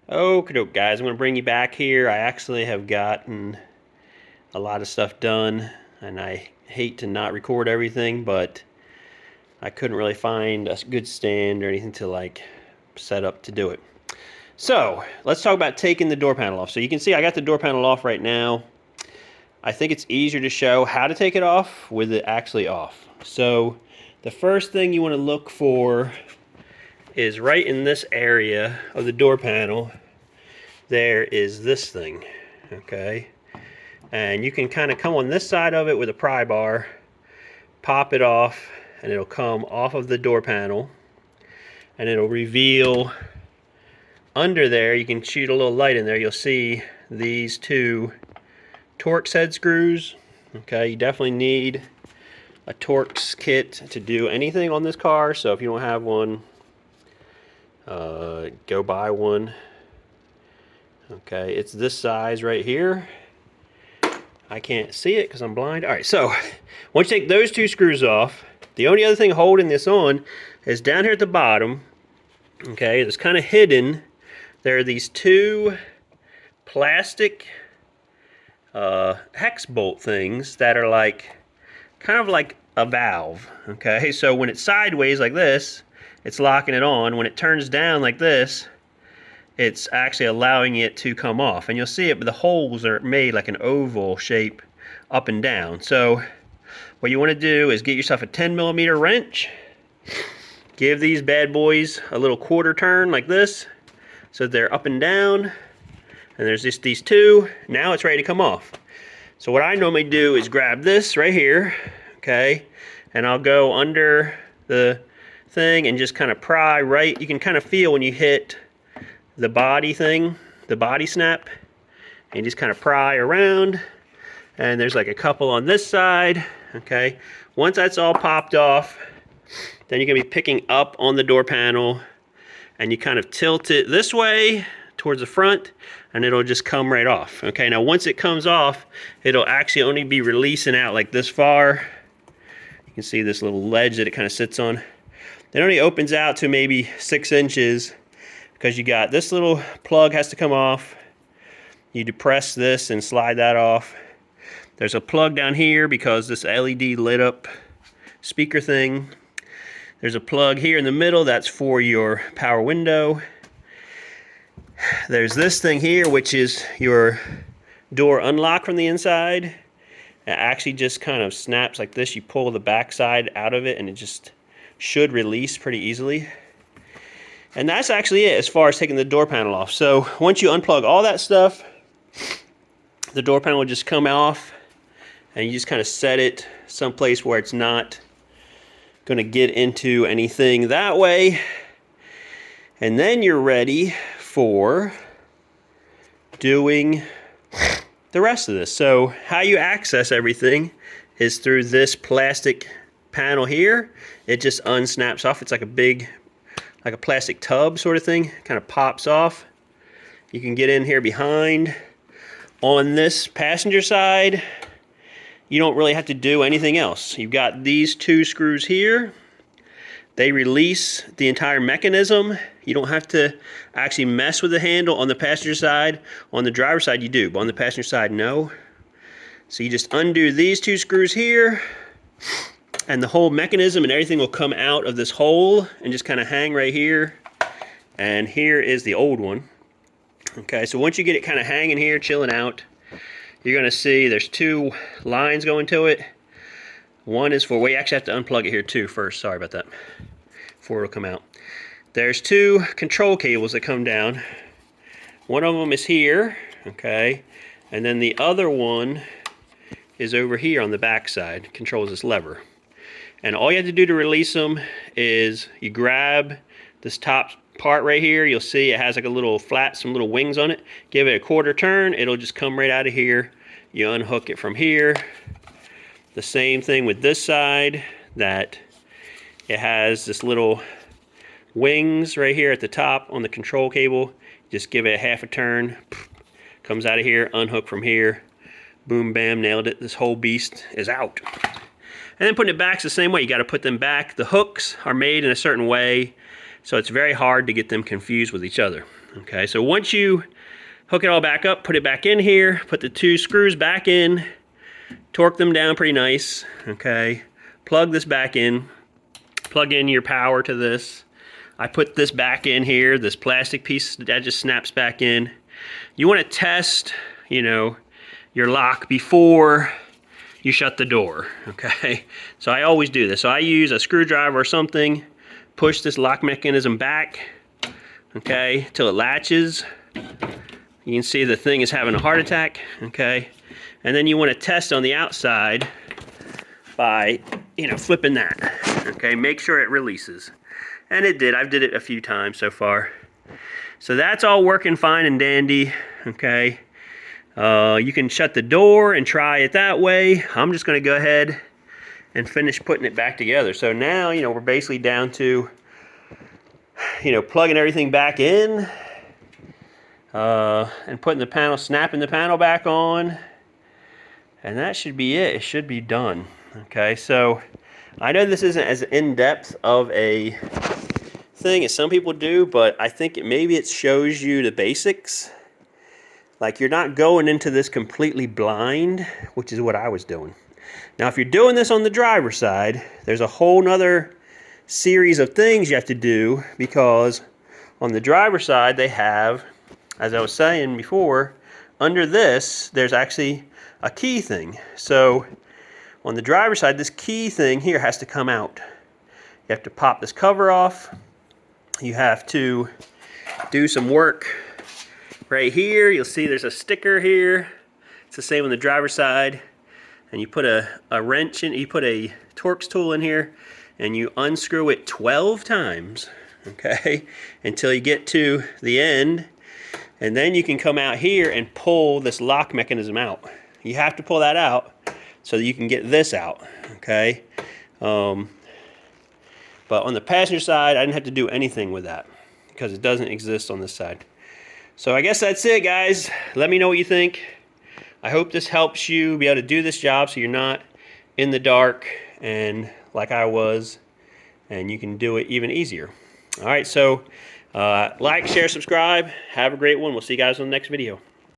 Okie doke, guys, I'm going to bring you back here. I actually have gotten a lot of stuff done, and I hate to not record everything, but I couldn't really find a good stand or anything to like set up to do it. So let's talk about taking the door panel off. So you can see I got the door panel off right now. I think it's easier to show how to take it off with it actually off. So the first thing you want to look for is right in this area of the door panel. There is this thing, okay? And you can kind of come on this side of it with a pry bar, pop it off, and it'll come off of the door panel, and it'll reveal under there. You can shoot a little light in there. You'll see these two Torx head screws. Okay, you definitely need a Torx kit to do anything on this car, so if you don't have one, go buy one. Okay, it's this size right here. I can't see it because I'm blind. All right, so once you take those two screws off, the only other thing holding this on is down here at the bottom. Okay, it's kind of hidden. There are these two plastic hex bolt things that are like kind of like a valve. Okay, so when it's sideways like this, it's locking it on. When it turns down like this, it's actually allowing it to come off. And you'll see it, but the holes are made like an oval shape up and down. So what you want to do is get yourself a 10mm wrench, give these bad boys a little quarter turn like this, so they're up and down, and there's just these two. Now it's ready to come off. So what I normally do is grab this right here, okay, and I'll go under the thing and just kind of pry right. You can kind of feel when you hit the body thing, the body snap, and you just kind of pry around, and there's like a couple on this side. Okay, once that's all popped off, then you're gonna be picking up on the door panel, and you kind of tilt it this way towards the front, and it'll just come right off. Okay, now once it comes off, it'll actually only be releasing out like this far. You can see this little ledge that it kind of sits on. It only opens out to maybe 6 inches, because you got this little plug has to come off. You depress this and slide that off. There's a plug down here because this LED lit up speaker thing. There's a plug here in the middle that's for your power window. There's this thing here, which is your door unlock from the inside. It actually just kind of snaps like this. You pull the back side out of it and it just should release pretty easily. And that's actually it as far as taking the door panel off. So once you unplug all that stuff, the door panel will just come off, and you just kind of set it someplace where it's not going to get into anything that way. And then you're ready for doing the rest of this. So how you access everything is through this plastic panel here. It just unsnaps off. It's like a plastic tub sort of thing. Kind of pops off. You can get in here behind. On this passenger side, you don't really have to do anything else. You've got these two screws here. They release the entire mechanism. You don't have to actually mess with the handle on the passenger side. On the driver's side you do, but on the passenger side no. So you just undo these two screws here, and the whole mechanism and everything will come out of this hole and just kind of hang right here. And here is the old one. Okay, so once you get it kind of hanging here, chilling out, you're going to see there's two lines going to it. One is for, we actually have to unplug it here too first, sorry about that, before it'll come out. There's two control cables that come down. One of them is here, okay, and then the other one is over here on the back side, controls this lever. And all you have to do to release them is you grab this top part right here. You'll see it has like a little flat, some little wings on it. Give it a quarter turn, it'll just come right out of here. You unhook it from here. The same thing with this side, that it has this little wings right here at the top on the control cable. Just give it a half a turn, comes out of here, unhook from here. Boom, bam, nailed it. This whole beast is out. And then putting it back is the same way. You got to put them back. The hooks are made in a certain way, so it's very hard to get them confused with each other. Okay, so once you hook it all back up, put it back in here, put the 2 screws back in, torque them down pretty nice, okay? Plug this back in, plug in your power to this. I put this back in here, this plastic piece that just snaps back in. You want to test, you know, your lock before you shut the door, okay? So I always do this. So I use a screwdriver or something, push this lock mechanism back, okay, till it latches. You can see the thing is having a heart attack, okay? And then you want to test on the outside by, you know, flipping that, okay? Make sure it releases. And it did. I've did it a few times so far. So that's all working fine and dandy, okay? You can shut the door and try it that way. I'm just going to go ahead and finish putting it back together. So now, you know, we're basically down to, you know, plugging everything back in, and putting the panel, snapping the panel back on, and that should be it. It should be done. Okay, so I know this isn't as in-depth of a thing as some people do, but I think maybe it shows you the basics. Like, you're not going into this completely blind, which is what I was doing. Now, if you're doing this on the driver's side, there's a whole nother series of things you have to do, because on the driver's side they have, as I was saying before, under this there's actually a key thing. So on the driver's side, this key thing here has to come out. You have to pop this cover off. You have to do some work right here. You'll see there's a sticker here. It's the same on the driver's side. And you put a wrench in, you put a Torx tool in here, and you unscrew it 12 times, okay, until you get to the end. And then you can come out here and pull this lock mechanism out. You have to pull that out so that you can get this out, okay? But on the passenger side, I didn't have to do anything with that because it doesn't exist on this side. So I guess that's it, guys. Let me know what you think. I hope this helps you be able to do this job so you're not in the dark and like I was, and you can do it even easier. All right, so like, share, subscribe. Have a great one. We'll see you guys on the next video.